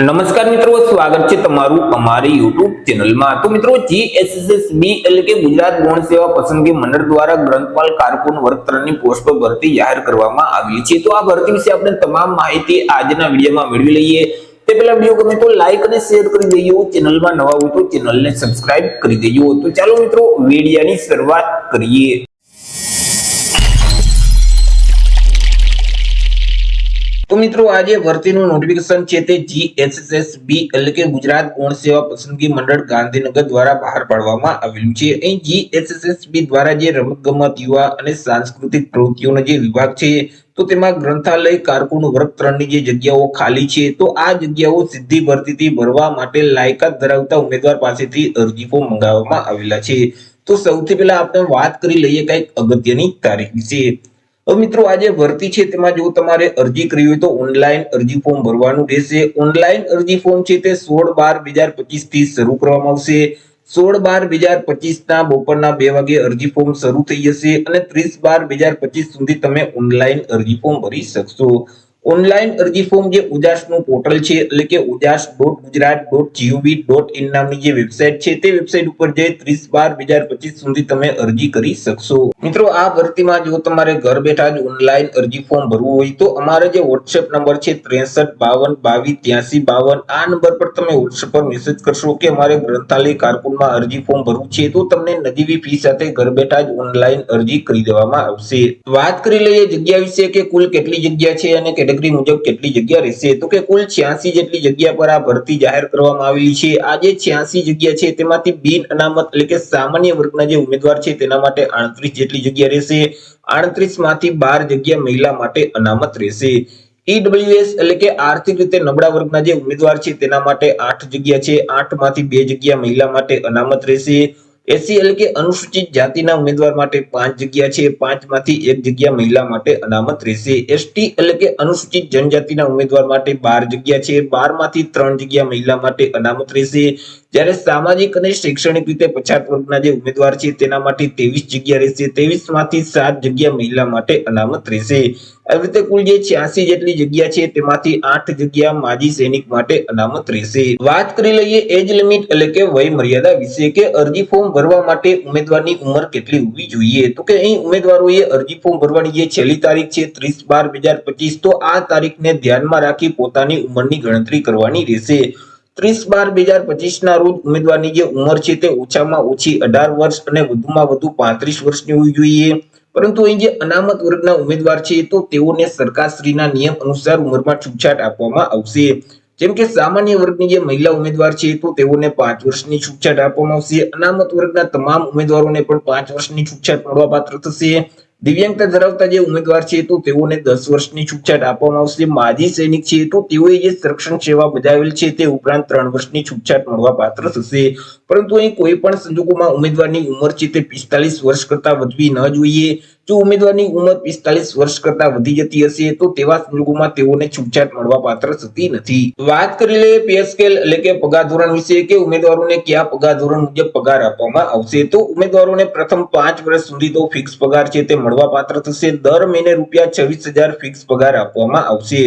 નમસ્કાર મિત્રો, સ્વાગત છે તમારું અમારી YouTube ચેનલમાં। તો મિત્રો, જીએસએસબી એટલે કે ગુજરાત ગૌણ સેવા પસંદગી મંડળ દ્વારા ગ્રંથપાલ કારકુન વર્ગ 3 ની પોસ્ટો ભરતી જાહેર કરવામાં આવી છે। તો આ ભરતી વિશે આપણે તમામ માહિતી આજના વિડીયોમાં મેળવી લઈએ। તે પહેલા વિડીયો ગમે તો લાઈક અને શેર કરી દેજો, ચેનલમાં નવા હોય તો ચેનલને સબસ્ક્રાઇબ કરી દેજો। તો ચાલો મિત્રો, વિડીયોની શરૂઆત કરીએ। તો મિત્રો, આજે ભરતીનું નોટિફિકેશન છે તે જીએસએસબી એટલે કે ગુજરાત ગૌણ સેવા પસંદગી મંડળ ગાંધીનગર દ્વારા બહાર પાડવામાં આવેલું છે। અહીં જીએસએસબી દ્વારા જે રમતગમત, યુવા અને સાંસ્કૃતિક પ્રવૃત્તિઓનો જે વિભાગ છે, તો તેમાં ગ્રંથાલય કારકુન વર્ગ 3 ની જે જગ્યાઓ ખાલી છે, તો આ જગ્યાઓ સીધી ભરતીથી ભરવા માટે લાયકાત ધરાવતા ઉમેદવાર પાસેથી અરજી ફોર્મ મંગાવવામાં આવેલા છે। તો સૌથી પહેલા આપણે વાત કરી લઈએ કંઈક અગત્યની તારીખ વિશે। તો મિત્રો, આ જે ભરતી છે તેમાં જો તમારે અરજી કરવી હોય તો ઓનલાઈન અરજી ફોર્મ ભરવાનું રહેશે। ઓનલાઈન અરજી ફોર્મ છે તે 16/12/2025 થી શરૂ કરવામાં આવશે। 16/12/2025 ના બપોરના 2 વાગે અરજી ફોર્મ શરૂ થઈ જશે અને 30/12/2025 સુધી તમે ઓનલાઈન અરજી ફોર્મ ભરી શકશો। ઓનલાઈન અરજી ફોર્મ જે ઉજાસનું પોર્ટલ છે એટલે કે ujas.gujarat.gov.in નામની જે વેબસાઈટ છે તે વેબસાઈટ ઉપર જઈ 30/12/2025 સુધી તમે અરજી કરી શકશો। મિત્રો, આ ભરતીમાં જો તમારે ઘર બેઠા જ ઓનલાઈન અરજી ફોર્મ ભરવું હોય તો અમારો જે WhatsApp નંબર છે 6352228352, આ નંબર પર તમે WhatsApp પર મેસેજ કરશો કે અમારે ગ્રંથાલય કારકુનમાં અરજી ફોર્મ ભરવું છે, તો તમને નજીવી ફી સાથે ઘર બેઠા જ ઓનલાઈન અરજી કરી દેવામાં આવશે। વાત કરી લઈએ જગ્યા વિશે કે કુલ કેટલી જગ્યા છે અને કેટેગરી મુજબ કેટલી જગ્યા રહેશે। તો કે કુલ 86 જેટલી જગ્યા પર આ ભરતી જાહેર કરવામાં આવેલી છે। આ જે 86 જગ્યા છે તેમાંથી બિન અનામત એટલે કે સામાન્ય વર્ગના જે ઉમેદવાર છે તેના માટે 38 જેટલી જગ્યા રહેશે। 38 માંથી 12 જગ્યા મહિલા માટે અનામત રહેશે। ઈડબ્લ્યુએસ એટલે કે આર્થિક રીતે નબળા વર્ગના જે ઉમેદવાર છે તેના માટે 8 જગ્યા છે। 8 માંથી 2 જગ્યા મહિલા માટે અનામત રહેશે। એસસી એટલે કે અનુસૂચિત જાતિના ઉમેદવાર માટે 5 જગ્યા છે। 5 માંથી 1 જગ્યા મહિલા માટે અનામત રહેશે। એસટી એટલે કે અનુસૂચિત જનજાતિના ઉમેદવાર માટે 12 જગ્યા છે। 12 માંથી 3 જગ્યા મહિલા માટે અનામત રહેશે। જ્યારે સામાજિક અને શૈક્ષણિક રીતે પછાત વર્ગના જે ઉમેદવાર છે તેના માટે 23 જગ્યા રહેશે। 23 માંથી 7 જગ્યા મહિલા માટે અનામત રહેશે। આવી રીતે કુલ જે 86 જેટલી જગ્યા છે તેમાંથી 8 જગ્યા માજી સૈનિક માટે અનામત રહેશે। વાત કરી લઈએ એજ લિમિટ એટલે કે વય મર્યાદા વિશે કે અરજી ફોર્મ ભરવા માટે ઉમેદવારની ઉંમર કેટલી હોવી જોઈએ। તો કે અહીં ઉમેદવારોએ અરજી ફોર્મ ભરવાની જે છેલ્લી તારીખ છે 30/12/2025, તો આ તારીખને ધ્યાનમાં રાખી પોતાની ઉંમરની ગણતરી કરવાની રહેશે। 30/12/2025 ના રોજ ઉમેદવારની જે ઉંમર છે તે ઓછામાં ઓછી 18 વર્ષ અને વધુમાં વધુ 35 વર્ષની હોવી જોઈએ। પરંતુ અહીં જે અનામત વર્ગના ઉમેદવાર છે તો તેઓને સરકારશ્રીના નિયમ અનુસાર ઉંમરમાં છૂટછાટ આપવામાં આવશે। જેમ કે સામાન્ય વર્ગની જે મહિલા ઉમેદવાર છે તો તેઓને 5 વર્ષની છૂટછાટ આપવામાં આવશે। અનામત વર્ગના તમામ ઉમેદવારોને પણ 5 વર્ષની છૂટછાટ મળવાપાત્ર થશે। દિવ્યાંગતા ધરાવતા જે ઉમેદવાર છે તો તેઓને 10 વર્ષની છૂટછાટ આપવામાં આવશે। માજી સૈનિક છે તો તેઓએ જે સંરક્ષણ સેવા બજાવેલ છે તે ઉપરાંત 3 વર્ષની છૂટછાટ મળવાપાત્ર થશે। પરંતુ અહીં કોઈ પણ સંજોગોમાં ઉમેદવારની ઉંમર છે તે 45 વર્ષ કરતા વધવી ન જોઈએ। જો ઉમેદવારની ઉંમર 45 વર્ષ કરતા વધી જતી હશે તો તેવા સંજોગોમાં તેઓને છૂટછાટ મળવાપાત્ર થતી નથી। વાત કરી લઈએ પે સ્કેલ એટલે કે પગાર ધોરણ વિશે કે ઉમેદવારોને કયા પગાર ધોરણ મુજબ પગાર આપવામાં આવશે। તો ઉમેદવારોને પ્રથમ 5 વર્ષ સુધી તો ફિક્સ પગાર છે તે મળવાપાત્ર થશે। દર મહિને ₹26,000 ફિક્સ પગાર આપવામાં આવશે।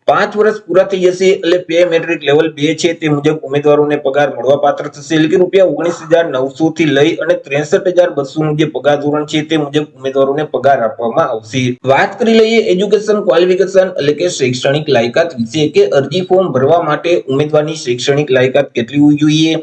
5 વર્ષ પૂરા થઈ જશે એટલે પે મેટ્રિક લેવલ 2 છે તે મુજબ ઉમેદવારોને પગાર મળવાપાત્ર થશે। એટલે કે ₹19,900 થી લઈ અને 63,200 નું જે પગાર ધોરણ છે તે મુજબ ઉમેદવારોને પગાર આપવામાં આવશે। વાત કરી લઈએ એજ્યુકેશન ક્વોલિફિકેશન એટલે કે શૈક્ષણિક લાયકાત વિશે કે અરજી ફોર્મ ભરવા માટે ઉમેદવારની શૈક્ષણિક લાયકાત કેટલી હોવી જોઈએ।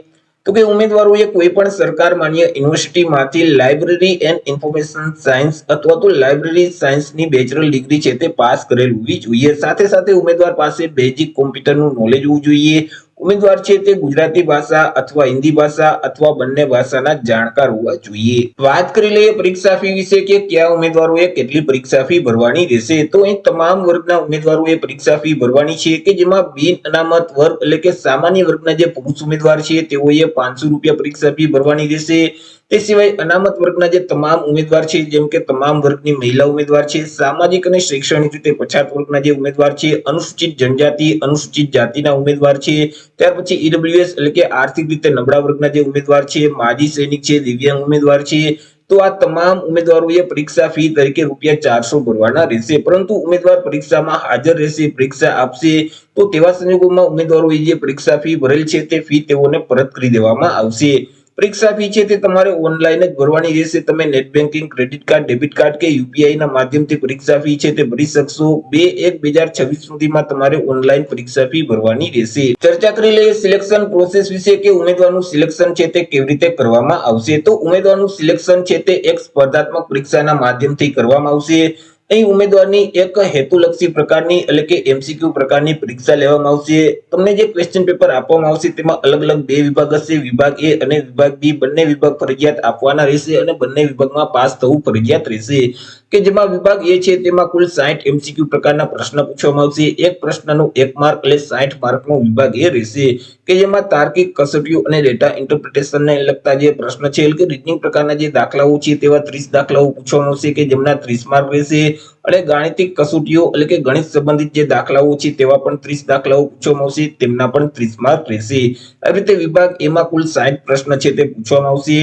તો કે ઉમેદવારોએ કોઈ પણ સરકાર માન્ય યુનિવર્સિટીમાંથી લાઇબ્રેરી એન્ડ ઇન્ફોર્મેશન સાયન્સ અથવા તો લાઇબ્રેરી સાયન્સની બેચલર ડિગ્રી છે તે પાસ કરેલ હોવી જોઈએ। સાથે સાથે ઉમેદવાર પાસે બેઝિક કોમ્પ્યુટરનું નોલેજ હોવું જોઈએ। ઉમેદવાર છે તે ગુજરાતી ભાષા અથવા હિન્દી ભાષા અથવા બંને ભાષાના જાણકાર હોવા જોઈએ। વાત કરી લઈએ પરીક્ષા ફી વિશે કે કયા ઉમેદવારોએ કેટલી પરીક્ષા ફી ભરવાની રહેશે। તો અહીં તમામ વર્ગના ઉમેદવારોએ પરીક્ષા ફી ભરવાની છે કે જેમાં બિન અનામત વર્ગ એટલે કે સામાન્ય વર્ગના જે પુરુષ ઉમેદવાર છે તેઓએ ₹500 પરીક્ષા ફી ભરવાની રહેશે। તે સિવાય અનામત વર્ગના જે તમામ ઉમેદવાર છે જેમ કે તમામ વર્ગની મહિલા ઉમેદવાર છે, સામાજિક અને શૈક્ષણિક રીતે પછાત વર્ગના જે ઉમેદવાર છે, અનુસૂચિત જનજાતિ, અનુસૂચિત જાતિના ઉમેદવાર છે, ત્યાર પછી ઈડબ્લ્યુએસ એટલે કે આર્થિક રીતે નબળા વર્ગના જે ઉમેદવાર છે, માજી સૈનિક છે, દિવ્યાંગ ઉમેદવાર છે, તો આ તમામ ઉમેદવારોએ પરીક્ષા ફી તરીકે ₹400 ભરવાના રહેશે, પરંતુ ઉમેદવાર પરીક્ષામાં હાજર રહેશે, પરીક્ષા આપશે, તો તેવા સંજોગોમાં ઉમેદવારોએ જે પરીક્ષા ફી ભરેલ છે તે ફી તેઓને પરત કરી દેવામાં આવશે. પરીક્ષા ફી છે તે તમારે ઓનલાઈન જ ભરવાની રહેશે. તમે net banking, credit card, debit card કે યુપીઆઈ ના માધ્યમથી પરીક્ષા ફી છે તે ભરી શકશો. 2/1/2026 સુધીમાં તમારે ઓનલાઈન પરીક્ષા ફી ભરવાની રહેશે. ચર્ચા કરી લઈએ સિલેક્શન પ્રોસેસ વિશે કે ઉમેદવારનું સિલેક્શન છે તે કેવી રીતે કરવામાં આવશે. તો ઉમેદવારનું સિલેક્શન છે તે એક સ્પર્ધાત્મક પરીક્ષાના માધ્યમથી કરવામાં આવશે. અહીં ઉમેદવારની એક હેતુલક્ષી પ્રકારની એટલે કે એમસીક્યુ પ્રકારની પરીક્ષા લેવામાં આવશે. તમને જે ક્વેશ્ચન પેપર આપવામાં આવશે તેમાં અલગ અલગ બે વિભાગ હશે, વિભાગ એ અને વિભાગ બી. બંને વિભાગ ફરજિયાત આપવાના રહેશે અને બંને વિભાગમાં પાસ થવું ફરજિયાત રહેશે. કે જેમાં વિભાગ એ છે તેમાં કુલ 60 એમસીક્યુ પ્રકારના પ્રશ્ન પૂછવામાં આવશે. એક પ્રશ્નનો 1 માર્ક એટલે 60 માર્કનો વિભાગ એ રહેશે, કે જેમાં તાર્કિક કસોટીઓ અને ડેટા ઇન્ટરપ્રિટેશનને લગતા જે પ્રશ્ન છે એટલે કે રીઝનિંગ પ્રકારના જે દાખલાઓ છે તેવા 30 દાખલાઓ પૂછવામાં આવશે, કે જેમના 30 માર્ક રહેશે. અને ગાણિતિક કસોટીઓ એટલે કે ગણિત સંબંધિત જે દાખલાઓ છે તેવા પણ 30 દાખલાઓ પૂછવામાં આવશે, તેમના પણ 30 માર્ક રહેશે. આવી રીતે વિભાગ એમાં કુલ 60 પ્રશ્ન છે તે પૂછવામાં આવશે.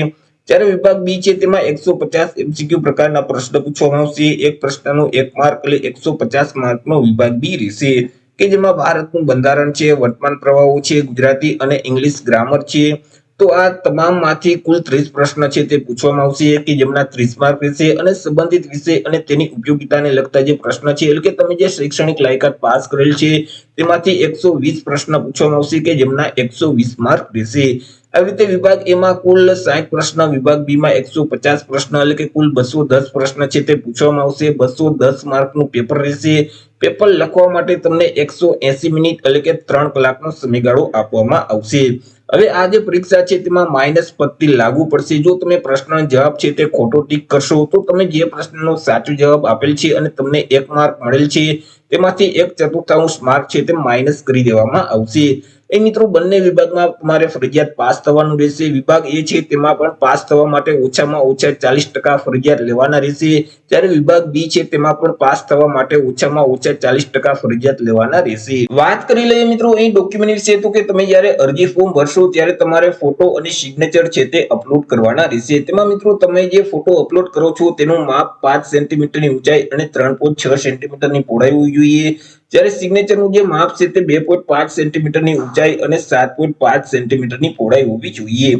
જ્યારે વિભાગ બી છે તેમાં 150 એમસીક્યુ પ્રકારના પ્રશ્ન પૂછવામાં આવશે. એક પ્રશ્નનો 1 માર્ક એટલે 150 માર્કનો વિભાગ બી રહેશે, કે જેમાં ભારતનું બંધારણ છે, વર્તમાન પ્રવાહો છે, ગુજરાતી અને ઇંગ્લિશ ગ્રામર છે. તો આ તમામમાંથી કુલ 30 પ્રશ્ન છે તે પૂછવામાં આવશે, કે જેમના 30 માર્ક રહેશે. અને સંબંધિત વિષય અને તેની ઉપયોગિતાને લગતા જે પ્રશ્ન છે એટલે કે તમે જે શૈક્ષણિક લાયકાત પાસ કરેલ છે તેમાંથી 120 પ્રશ્ન પૂછવામાં આવશે, કે જેમના 120 માર્ક રહેશે. આવી રીતે વિભાગ એમાં કુલ 60 પ્રશ્ન, વિભાગ બી માં 150 પ્રશ્ન એટલે કે કુલ 210 પ્રશ્ન છે તે પૂછવામાં આવશે. 210 માર્કનું પેપર રહેશે. પેપર લખવા માટે તમને 180 મિનિટ એટલે કે 3 કલાકનો સમયગાળો આપવામાં આવશે. હવે આ જે પરીક્ષા છે તેમાં માઇનસ પદ્ધતિ લાગુ પડશે. જો તમે પ્રશ્નનો જવાબ છે તે ખોટો ટીક કરશો તો તમે જે પ્રશ્નનો સાચો જવાબ આપેલ છે અને તમને 1 માર્ક મળેલ છે તેમાંથી 1/4 માર્ક છે તે માઇનસ કરી દેવામાં આવશે. એ મિત્રો બંને વિભાગમાં તમારે ફરજિયાત પાસ થવાનું રહેશે. વિભાગ એ છે તેમાં પણ પાસ થવા માટે ઓછામાં ઓછા 40% ફરજિયાત લેવાના રહેશે. જ્યારે વિભાગ બી છે તેમાં પણ પાસ થવા માટે ઓછામાં ઓછા 40% ફરજિયાત લેવાના રહેશે. વાત કરી લઈએ મિત્રો અહીં ડોક્યુમેન્ટ વિશે, તો કે તમે જ્યારે અરજી ફોર્મ ભરશો ત્યારે તમારે ફોટો અને સિગ્નેચર છે તે અપલોડ કરવાના રહેશે. તેમાં મિત્રો તમે જે ફોટો અપલોડ કરો છો તેનું માપ 5 સેન્ટીમીટરની ઊંચાઈ અને 3.6 સેન્ટીમીટરની પહોળાઈ હોવી જોઈએ. જ્યારે સિગ્નેચરનું જે માપ છે તે 2.5 સેન્ટીમીટરની ઊંચાઈ અને 7.5 સેન્ટીમીટરની પહોળાઈ હોવી જોઈએ.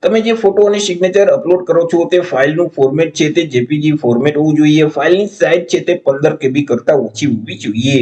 તમે જે ફોટો અને સિગ્નેચર અપલોડ કરો છો તે ફાઇલનું ફોર્મેટ છે તે જેપીજી ફોર્મેટ હોવું જોઈએ. ફાઇલની સાઇઝ છે તે 15 KB કરતા ઓછી હોવી જોઈએ.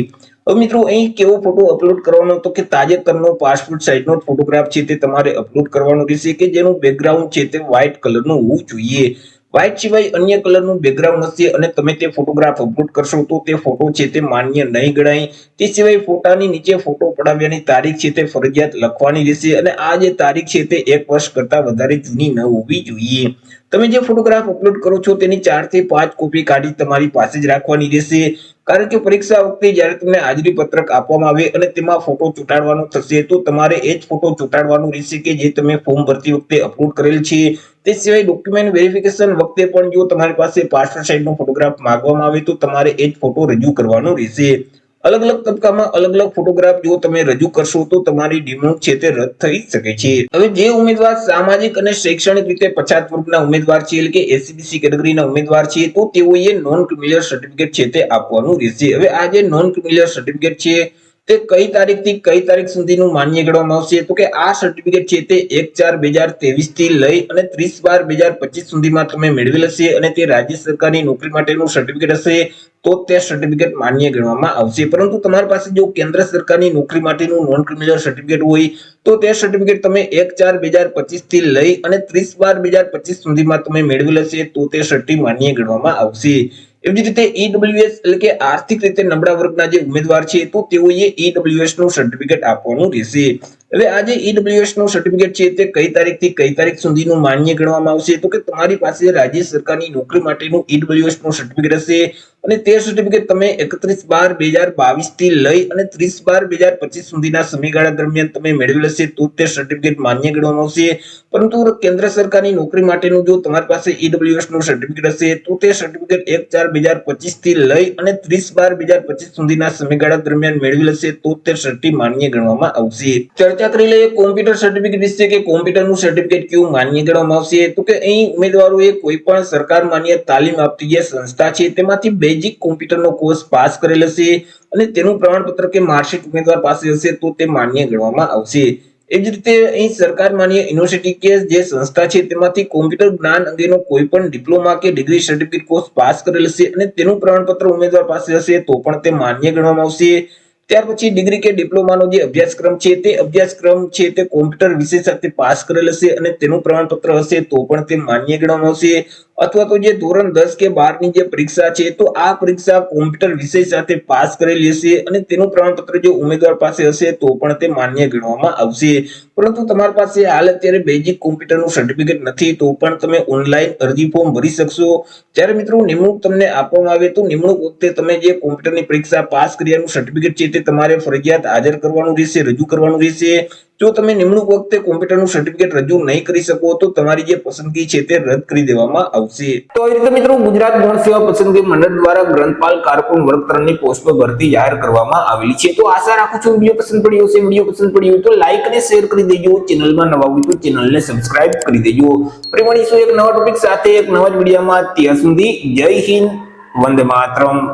હવે મિત્રો અહીં કેવો ફોટો અપલોડ કરવાનો, તો કે તાજેતરનો પાસપોર્ટ સાઇઝનો ફોટોગ્રાફ છે તે તમારે અપલોડ કરવાનો રહેશે, કે જેનું બેકગ્રાઉન્ડ છે તે વ્હાઇટ કલરનું હોવું જોઈએ. વ્હાઇટ સિવાય અન્ય કલરનું બેકગ્રાઉન્ડ હશે અને તમે તે ફોટોગ્રાફ અપલોડ કરશો તો તે ફોટો છે તે માન્ય નહીં ગણાય. તે સિવાય ફોટાની નીચે ફોટો પડાવ્યાની તારીખ છે તે ફરજિયાત લખવાની રહેશે, અને આ જે તારીખ છે તે 1 વર્ષ કરતા વધારે જૂની ન હોવી જોઈએ. તમે જે ફોટોગ્રાફ અપલોડ કરો છો તેની 4 થી 5 કોપી કાઢી તમારી પાસે જ રાખવાની રહેશે. કારણ કે પરીક્ષા વખતે જ્યારે તમને હાજરી પત્રક આપવામાં આવે અને તેમાં ફોટો ચોંટાડવાનો થશે તો તમારે એ જ ફોટો ચોંટાડવાનો રહેશે કે જે તમે ફોર્મ ભરતી વખતે અપલોડ કરેલ છે. તે સિવાય ડોક્યુમેન્ટ વેરિફિકેશન વખતે પણ જો તમારી પાસે પાસપોર્ટ સાઇઝનો ફોટોગ્રાફ માંગવામાં આવે તો તમારે એ જ ફોટો રજૂ કરવાનો રહેશે. અલગ અલગ તબક્કામાં અલગ અલગ ફોટોગ્રાફ જો તમે રજૂ કરશો તો તમારી નિમણૂક છે તે રદ થઈ શકે છે. હવે જે ઉમેદવાર સામાજિક અને શૈક્ષણિક રીતે પછાત વર્ગના ઉમેદવાર છે એટલે કે એસસીબીસી કેટેગરીના ઉમેદવાર છે તો તેઓએ નોન ક્રિમિનલ સર્ટિફિકેટ છે તે આપવાનું રહેશે. હવે આ જે નોન ક્રિમિનલ સર્ટિફિકેટ છે તે કઈ તારીખથી કઈ તારીખ સુધીનું માન્ય ગણવામાં આવશે, તો કે આ સર્ટિફિકેટ છે તે 1/4/2023 થી લઈ અને 30/12/2025 સુધીમાં તમે મેળવેલ હશે અને તે રાજ્ય સરકારની નોકરી માટેનું સર્ટિફિકેટ હશે તો તે સર્ટિફિકેટ માન્ય ગણવામાં આવશે. પરંતુ તમારી પાસે જો કેન્દ્ર સરકારની નોકરી માટેનું નોન ક્રિમિનલ સર્ટિફિકેટ હોય તો તે સર્ટિફિકેટ તમે 1/4/2025 થી લઈ અને 30/12/2025 સુધીમાં તમે મેળવેલ હશે તો તે સર્ટિ માન્ય ગણવામાં આવશે. એવી જ રીતે ઈડબ્લ્યુએસ એટલે કે આર્થિક રીતે નબળા વર્ગના જે ઉમેદવાર છે તો તેઓએ ઈડબ્લ્યુએસ નું સર્ટિફિકેટ આપવાનું રહેશે. હવે આ જે ઈડબ્લ્યુએસ નું સર્ટિફિકેટ છે તે કઈ તારીખથી કઈ તારીખ સુધીનું માન્ય ગણવામાં આવશે, તો કે તમારી પાસે રાજ્ય સરકારની નોકરી માટેનું ઈડબ્લ્યુએસ નું સર્ટિફિકેટ હશે અને તે સર્ટિફિકેટ તમે 31/12/2022 થી લઈ અને 30/12/2025 સુધીના સમયગાળા દરમિયાન તમે મેળવેલ હશે તો તે સર્ટિફિકેટ માન્ય ગણવામાં આવશે. પરંતુ કેન્દ્ર સરકારની નોકરી માટેનું જો તમારી પાસે ઈડબ્લ્યુએસ નું સર્ટિફિકેટ હશે તો તે સર્ટિફિકેટ 1/4/2025 થી લઈ અને 30/12/2025 સુધીના સમયગાળા દરમિયાન મેળવેલ હશે તો તે સર્ટિ માન્ય ગણવામાં આવશે. ચર્ચા કરી લઈએ કોમ્પ્યુટર સર્ટિફિકેટ વિશે કે કોમ્પ્યુટરનું સર્ટિફિકેટ કેવું માન્ય ગણવામાં આવશે. તો કે અહીં ઉમેદવારોએ કોઈ પણ સરકાર માન્ય તાલીમ આપતી જે સંસ્થા છે તેમાંથી બેઝિક કોમ્પ્યુટરનો કોર્સ પાસ કરેલ હશે અને તેનું પ્રમાણપત્ર કે માર્કશીટ ઉમેદવાર પાસે હશે તો તે માન્ય ગણવામાં આવશે. એ જ રીતે અહીં સરકાર માન્ય યુનિવર્સિટી કે જે સંસ્થા છે તેમાંથી કોમ્પ્યુટર જ્ઞાન અંગેનો કોઈ પણ ડિપ્લોમા કે ડિગ્રી સર્ટિફિકેટ કોર્સ પાસ કરેલ હશે અને તેનું પ્રમાણપત્ર ઉમેદવાર પાસે હશે તો પણ તે માન્ય ગણવામાં આવશે. ત્યાર પછી ડિગ્રી કે ડિપ્લોમાનો જે અભ્યાસક્રમ છે તે કોમ્પ્યુટર વિષય સાથે પાસ કરેલ હશે અને તેનું પ્રમાણપત્ર હશે તો પણ તે માન્ય ગણવામાં આવશે. અથવા તો જે ધોરણ 10 કે 12 ની જે પરીક્ષા છે તો આ પરીક્ષા કોમ્પ્યુટર વિષય સાથે પાસ કરેલી હશે અને તેનું પ્રમાણપત્ર જો ઉમેદવાર પાસે હશે તો પણ તે માન્ય ગણવામાં આવશે. પરંતુ તમારી પાસે હાલ અત્યારે બેઝિક કોમ્પ્યુટરનું સર્ટિફિકેટ નથી તો પણ તમે ઓનલાઈન અરજી ફોર્મ ભરી શકશો. જ્યારે મિત્રો નિમણૂક તમને આપવામાં આવે તો નિમણૂક વખતે તમે જે કોમ્પ્યુટરની પરીક્ષા પાસ કર્યાનું સર્ટિફિકેટ છે તે તમારે ફરજિયાત હાજર કરવાનું રહેશે, રજૂ કરવાનું રહેશે. જો તમે નિમણૂક વખતે કોમ્પ્યુટરનું સર્ટિફિકેટ રજૂ નહીં કરી શકો તો તમારી જે પસંદગી છે તે રદ કરી દેવામાં આવશે. તો આવી રીતે મિત્રો ગુજરાત ગૌણ સેવા પસંદગી મંડળ દ્વારા ગ્રંથપાલ કારકુન વર્ગ 3 ની પોસ્ટ પર ભરતી જાહેર કરવામાં આવેલી છે. તો આશા રાખું છું વિડીયો પસંદ પડ્યો હશે. વિડીયો પસંદ પડ્યો તો લાઈક અને શેર કરી દેજો. ચેનલમાં નવા હોય તો ચેનલને સબસ્ક્રાઇબ કરી દેજો. ફરી મળીશું એક નવા ટોપિક સાથે એક નવા જ વિડીયોમાં. ત્યાં સુધી જય હિન્દ, વંદે માતરમ.